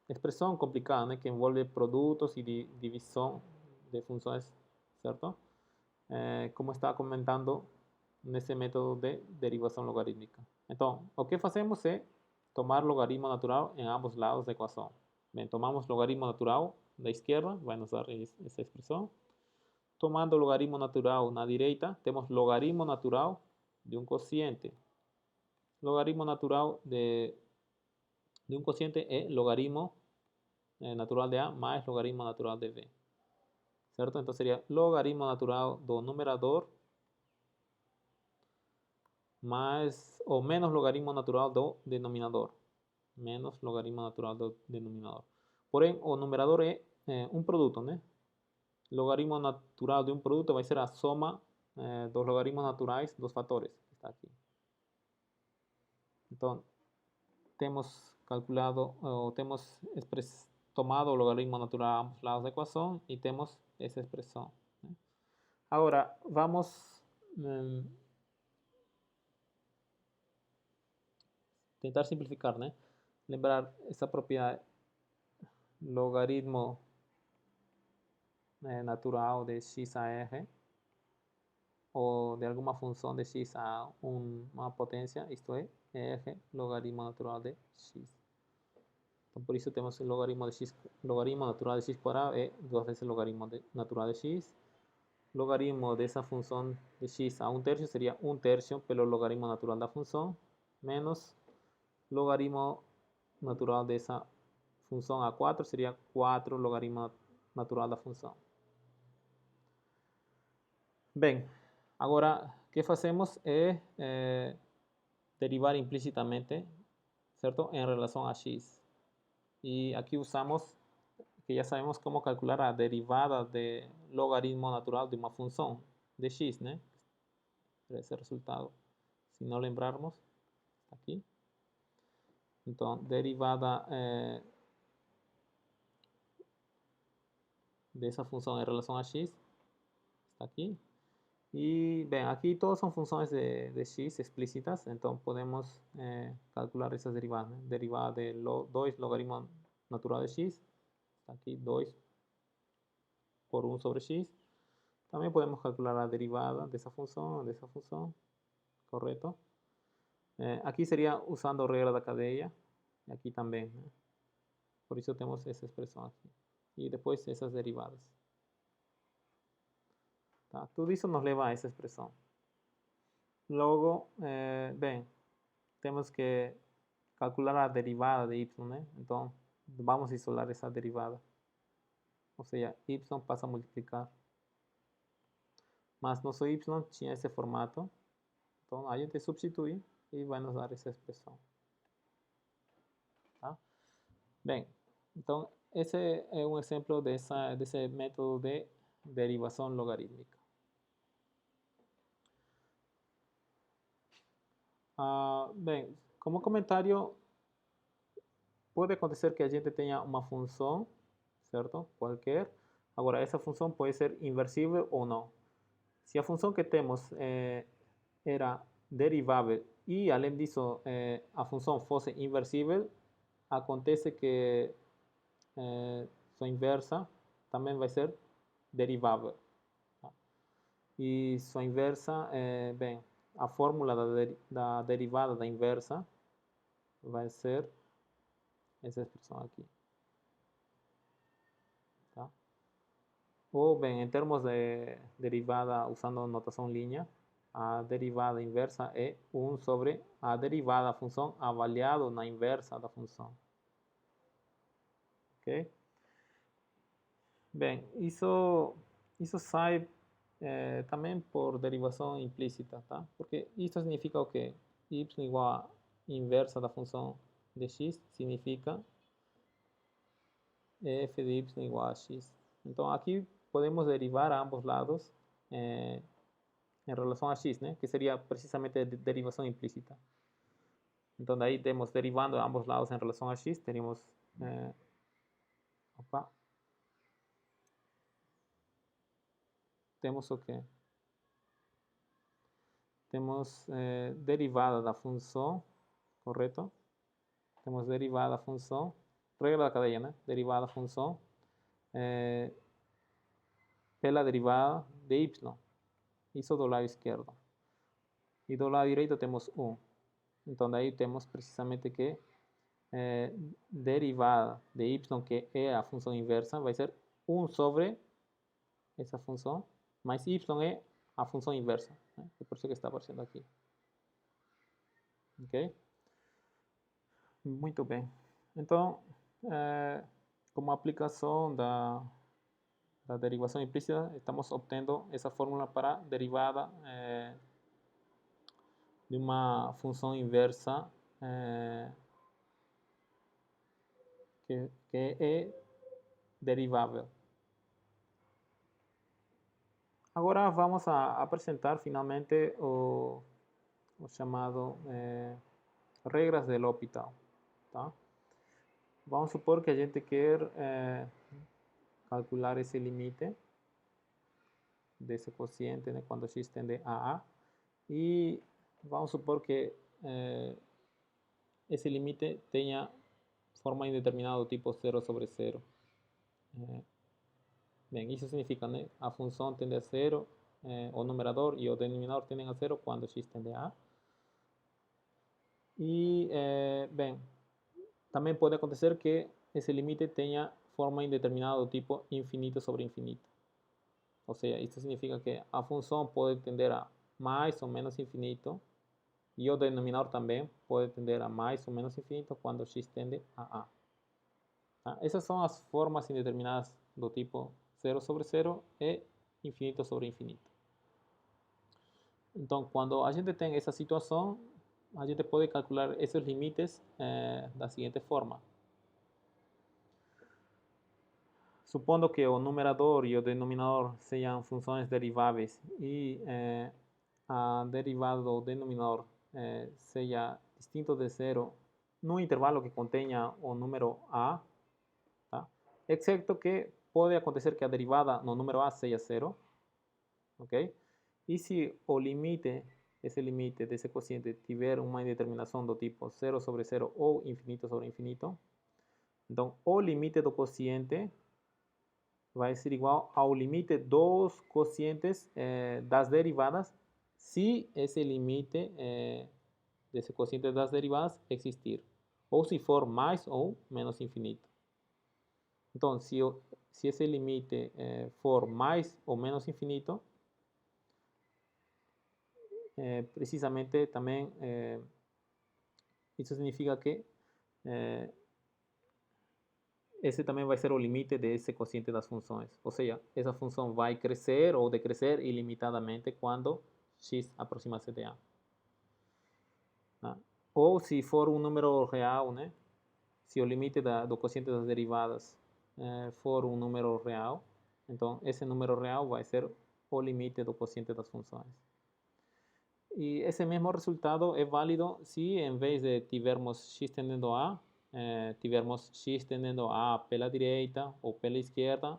expressão complicada, né? Que envolve produtos e divisão de funções, certo? Como estava comentando nesse método de derivação logarítmica. Então, o que fazemos é tomar logaritmo natural em ambos lados da equação. Bem, tomamos logaritmo natural da esquerda, vai nos dar essa expressão. Tomando logaritmo natural na direita, temos logaritmo natural de um quociente. Logaritmo natural de um quociente é logaritmo natural de A mais logaritmo natural de B. Certo? Então seria logaritmo natural do numerador mais ou menos logaritmo natural do denominador. Menos logaritmo natural do denominador. Porém, o numerador é um produto, né? Logaritmo natural de um produto vai ser a soma dos logaritmos naturais dos fatores, que está aqui. Então, temos calculado, ou temos tomado o logaritmo natural a ambos lados da equação e temos essa expressão. Né? Agora, vamos tentar simplificar, né? Lembrar essa propriedade logaritmo natural de x a r ou de alguma função de x a uma potência, isto é, r logaritmo natural de x. Então, por isso temos o logaritmo de x, logaritmo natural de x quadrado é 2 vezes o logaritmo natural de x. Logaritmo dessa função de x a 1/3 seria 1/3 pelo logaritmo natural da função, menos logaritmo natural dessa função a 4 seria 4 logaritmo natural da função. Bem, agora o que fazemos é derivar implicitamente, certo? Em relação a x. E aqui usamos, que já sabemos como calcular a derivada de logaritmo natural de uma função de x, né? Esse resultado, se não lembrarmos, aqui. Então, derivada dessa função em relação a x, está aqui. E, bem, aqui todas são funções de x explícitas, então podemos calcular essas derivadas. Né? Derivada de 2 logaritmo natural de x, está aqui 2 por 1 sobre x. Também podemos calcular a derivada dessa função, correto? Aqui seria usando a regra da cadeia, e aqui também. Né? Por isso temos essa expressão aqui. E depois essas derivadas. Tá? Tudo isso nos leva a essa expressão. Logo, bem, temos que calcular a derivada de y, né? Então, vamos isolar essa derivada. Ou seja, y passa a multiplicar. Mas nosso y tinha esse formato. Então, a gente substitui e vai nos dar essa expressão. Tá? Bem, então, esse é um exemplo desse método de derivação logarítmica. Bem, como comentário, pode acontecer que a gente tenha uma função, certo? Qualquer. Agora, essa função pode ser inversível ou não. Se a função que temos era derivável e, além disso, a função fosse inversível, acontece que sua inversa também vai ser derivável. Tá? E sua inversa, bem, a fórmula da derivada da inversa vai ser essa expressão aqui. Tá? Ou, bem, em termos de derivada usando notação linha, a derivada inversa é 1 sobre a derivada da função avaliado na inversa da função. Ok? Bem, isso sai también por derivación implícita, tá? Porque esto significa que y igual a inversa da função de x significa f de y igual a x. Então aqui podemos derivar a ambos lados em relação a x, né? Que seria precisamente a derivação implícita. Então daí temos derivando a ambos lados em relação a x, teríamos temos o quê? Temos derivada da função, correto? Temos derivada da função, regra da cadeia, né? Derivada da função pela derivada de y. Isso do lado esquerdo. E do lado direito temos 1. Então daí temos precisamente que derivada de y, que é a função inversa, vai ser 1 sobre essa função, mais y é a função inversa, né? É por isso que está aparecendo aqui. Ok? Muito bem. Então, como aplicação da derivação implícita, estamos obtendo essa fórmula para derivada de uma função inversa que é derivável. Agora vamos a apresentar finalmente o chamado regras de L'Hopital. Tá? Vamos supor que a gente quer calcular esse limite desse quociente, né, quando x tende a A, e vamos supor que esse limite tenha forma indeterminada do tipo 0 sobre 0. Bem, isso significa, né, a função tende a 0, o numerador e o denominador tendem a 0 quando x tende a A. E, bem, também pode acontecer que esse limite tenha forma indeterminada do tipo infinito sobre infinito. Ou seja, isso significa que a função pode tender a mais ou menos infinito e o denominador também pode tender a mais ou menos infinito quando x tende a A. Tá? Essas são as formas indeterminadas do tipo 0 sobre 0 e infinito sobre infinito. Então, quando a gente tem essa situação, a gente pode calcular esses limites da seguinte forma. Supondo que o numerador e o denominador sejam funções deriváveis e a derivada do denominador seja distinto de 0 no intervalo que contenha o número a, tá? Exceto que pode acontecer que a derivada no número a seja 0, ok? E se o limite, esse limite desse quociente tiver uma indeterminação do tipo 0 sobre 0 ou infinito sobre infinito, então o limite do quociente vai ser igual ao limite dos quocientes das derivadas, se esse limite desse quociente das derivadas existir, ou se for mais ou menos infinito. Então, se esse limite for mais ou menos infinito, precisamente também isso significa que esse também vai ser o limite desse quociente das funções. Ou seja, essa função vai crescer ou decrescer ilimitadamente quando x aproxima-se de A. Tá? Ou se for um número real, né? Se o limite do quociente das derivadas for um número real, então esse número real vai ser o limite do quociente das funções. E esse mesmo resultado é válido se em vez de tivermos x tendendo a tivermos x tendendo a pela direita ou pela esquerda,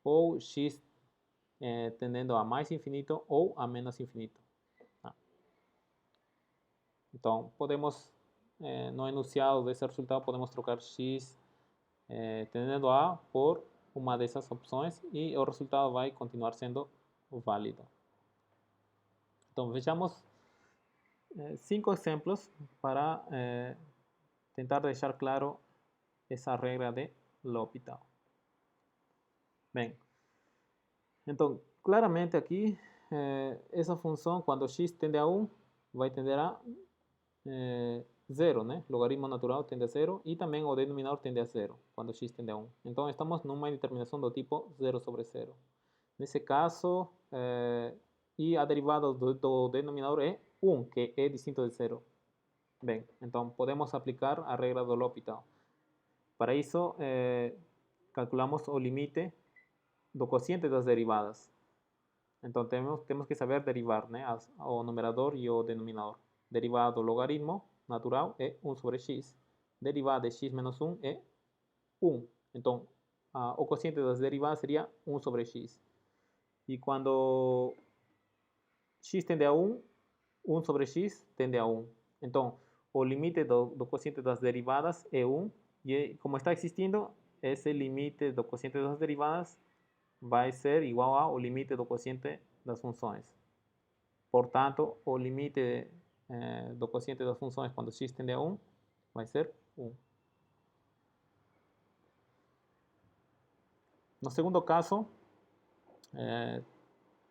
ou x tendendo a mais infinito ou a menos infinito. Tá? Então, podemos, no enunciado desse resultado, podemos trocar x tendendo a por uma dessas opções e o resultado vai continuar sendo válido. Então, vejamos 5 exemplos para tentar deixar claro essa regra de L'Hopital. Bem, então, claramente aqui, essa função, quando x tende a 1, vai tender a 0, né? Logaritmo natural tende a 0 e também o denominador tende a 0, quando x tende a 1. Então, estamos numa indeterminação do tipo 0 sobre 0. Nesse caso, e a derivada do denominador é 1, que é distinto de 0. Bem, então podemos aplicar a regra do L'Hopital. Para isso, calculamos o limite do quociente das derivadas. Então temos que saber derivar, né, o numerador e o denominador. Derivada do logaritmo natural é 1 sobre x. Derivada de x menos 1 é 1. Então, o quociente das derivadas seria 1 sobre x. E quando x tende a 1, 1 sobre x tende a 1. Então, o limite do quociente das derivadas é 1. E como está existindo, esse limite do quociente das derivadas vai ser igual ao limite do quociente das funções. Portanto, o limite do quociente das funções quando x tende a 1 vai ser 1. No segundo caso,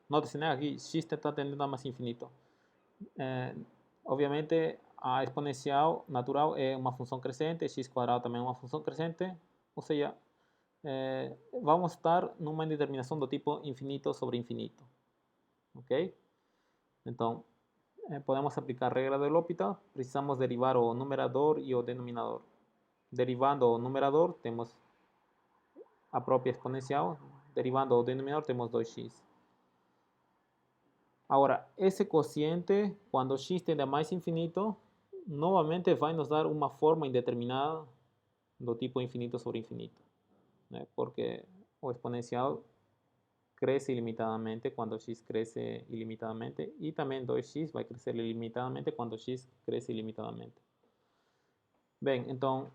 note-se, né, aqui x está tendendo a mais infinito. Obviamente, a exponencial natural é uma função crescente, x quadrado também é uma função crescente, ou seja, vamos estar numa indeterminação do tipo infinito sobre infinito. Ok? Então, podemos aplicar a regra de L'Hopital, precisamos derivar o numerador e o denominador. Derivando o numerador, temos a própria exponencial, derivando o denominador, temos 2x. Agora, esse quociente, quando x tende a mais infinito, novamente vai nos dar uma forma indeterminada do tipo infinito sobre infinito, né? Porque o exponencial cresce ilimitadamente quando x cresce ilimitadamente e também 2x vai crescer ilimitadamente quando x cresce ilimitadamente. Bem, então,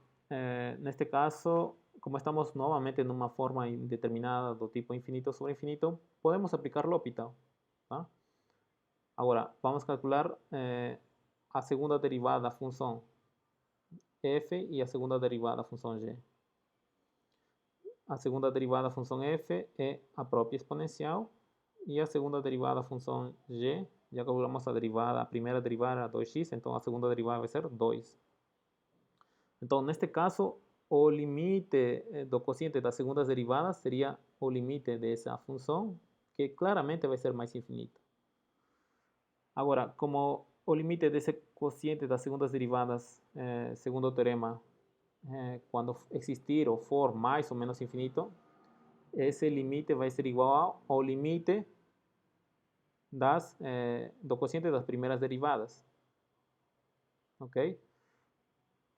neste caso, como estamos novamente numa forma indeterminada do tipo infinito sobre infinito, podemos aplicar L'Hopital, tá? Agora, vamos calcular a segunda derivada da função f e a segunda derivada da função g. A segunda derivada da função f é a própria exponencial e a segunda derivada da função g, já calculamos a primeira derivada era 2x, então a segunda derivada vai ser 2. Então, neste caso, o limite do quociente das segundas derivadas seria o limite dessa função, que claramente vai ser mais infinito. Agora, como o limite desse quociente das segundas derivadas, segundo o teorema, quando existir ou for mais ou menos infinito, esse limite vai ser igual ao limite do quociente das primeiras derivadas. Ok?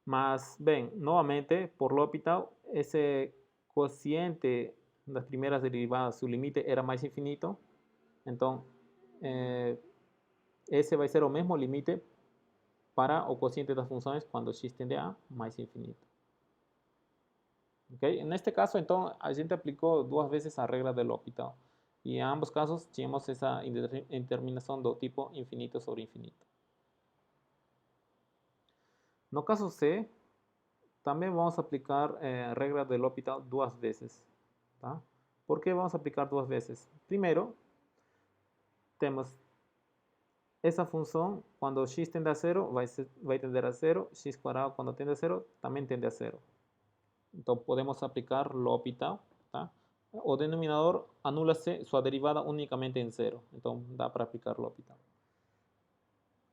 Mas, bem, novamente, por L'Hopital, esse quociente das primeiras derivadas, o limite era mais infinito. Então, esse vai ser o mesmo limite para o quociente das funções quando x tende a mais infinito. Okay? Neste caso, então, a gente aplicou duas vezes a regra de L'Hopital. E em ambos casos, tínhamos essa indeterminação do tipo infinito sobre infinito. No caso C, também vamos aplicar a regra de L'Hopital duas vezes. Tá? Por que vamos aplicar duas vezes? Primeiro, temos essa função, quando x tende a 0, vai tender a 0. X quadrado, quando tende a 0, também tende a 0. Então, podemos aplicar L'Hopital. Tá? O denominador anula-se sua derivada unicamente em 0. Então, dá para aplicar L'Hopital.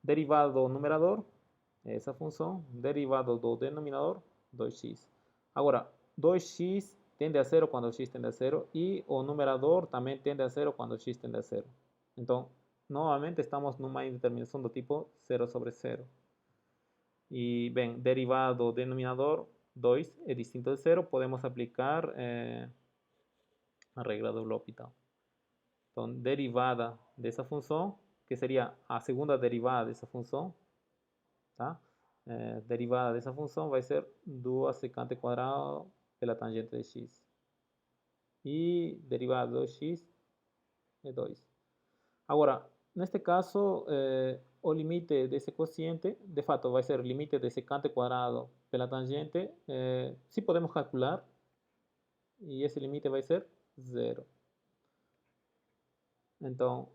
Derivada do numerador, essa função. Derivada do denominador, 2x. Agora, 2x tende a 0 quando x tende a 0 e o numerador também tende a 0 quando x tende a 0. Então, novamente estamos numa indeterminação do tipo 0 sobre 0. E, bem, derivada do denominador, 2 é distinto de 0, podemos aplicar a regra do L'Hopital. Então, derivada dessa função, que seria a segunda derivada dessa função, tá? Derivada dessa função vai ser 2 secante quadrado pela tangente de x. E derivada de 2x é 2. Agora, neste caso, o limite desse quociente, de fato, vai ser o limite de secante quadrado pela tangente. Se podemos calcular, e esse limite vai ser 0. Então,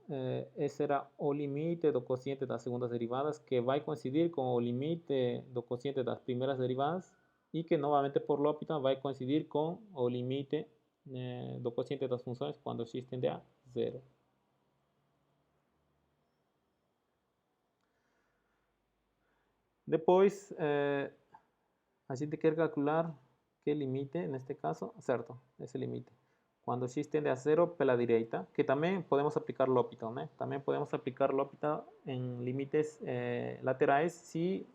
esse será o limite do quociente das segundas derivadas, que vai coincidir com o limite do quociente das primeiras derivadas, e que novamente por L'Hopital vai coincidir com o limite do quociente das funções quando x tende a 0. Depois, a gente quer calcular que limite, neste caso, certo, esse limite. Quando x tende a 0 pela direita, que também podemos aplicar L'Hopital, né? Também podemos aplicar L'Hopital em limites laterais se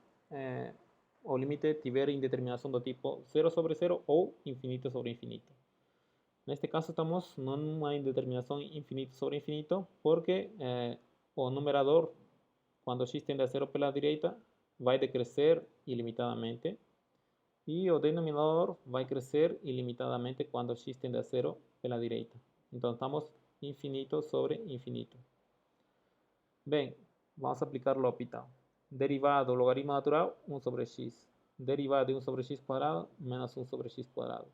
o limite tiver indeterminação do tipo 0 sobre 0 ou infinito sobre infinito. Neste caso estamos numa indeterminação infinito sobre infinito porque o numerador, quando x tende a 0 pela direita, vai decrescer ilimitadamente e o denominador vai crescer ilimitadamente quando x tende a 0 pela direita. Então estamos infinito sobre infinito. Bem, vamos aplicar L'Hopital. Derivada do logaritmo natural, 1 sobre x. Derivada de 1 sobre x quadrado menos 1 sobre x quadrado.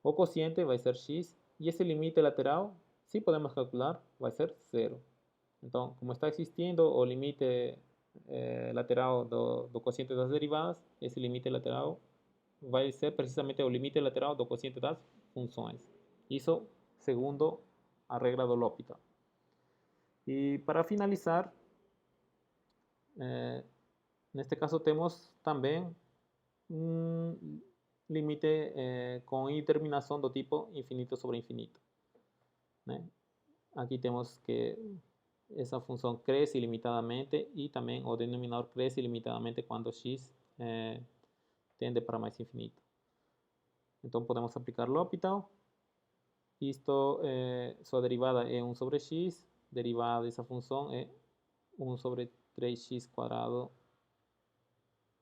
O cociente vai ser x e esse limite lateral, se podemos calcular, vai ser 0. Então, como está existindo o limite lateral do cociente das derivadas, esse limite lateral vai ser precisamente o limite lateral do cociente das funções. Isso segundo a regra do L'Hopital. E para finalizar, neste caso temos também um limite com indeterminação do tipo infinito sobre infinito, né? Aqui temos que essa função cresce ilimitadamente e também o denominador cresce ilimitadamente quando x tende para mais infinito. Então podemos aplicar L'Hopital. Isto, sua derivada é 1 sobre x, derivada dessa função é 1 sobre 3x quadrado,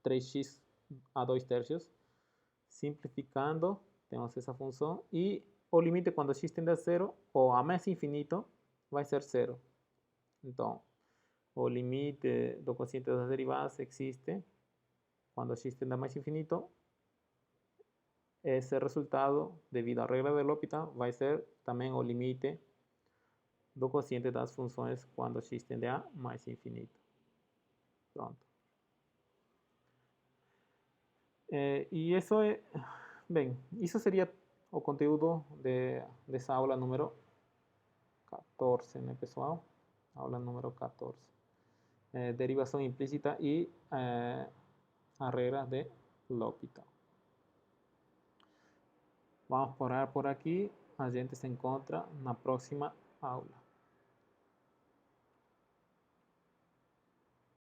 3x a 2 tercios. Simplificando, temos essa função e o limite quando x tende a 0 ou a mais infinito vai ser 0. Então, o limite do cociente das derivadas existe quando x tende a mais infinito. Esse resultado, devido à regra de L'Hopital, vai ser também o limite do cociente das funções quando x tende a mais infinito. Pronto. E isso é, bem, isso seria o conteúdo dessa aula número 14, né, pessoal? Aula número 14. Derivação implícita e a regra de L'Hopital. Vamos parar por aqui. A gente se encontra na próxima aula.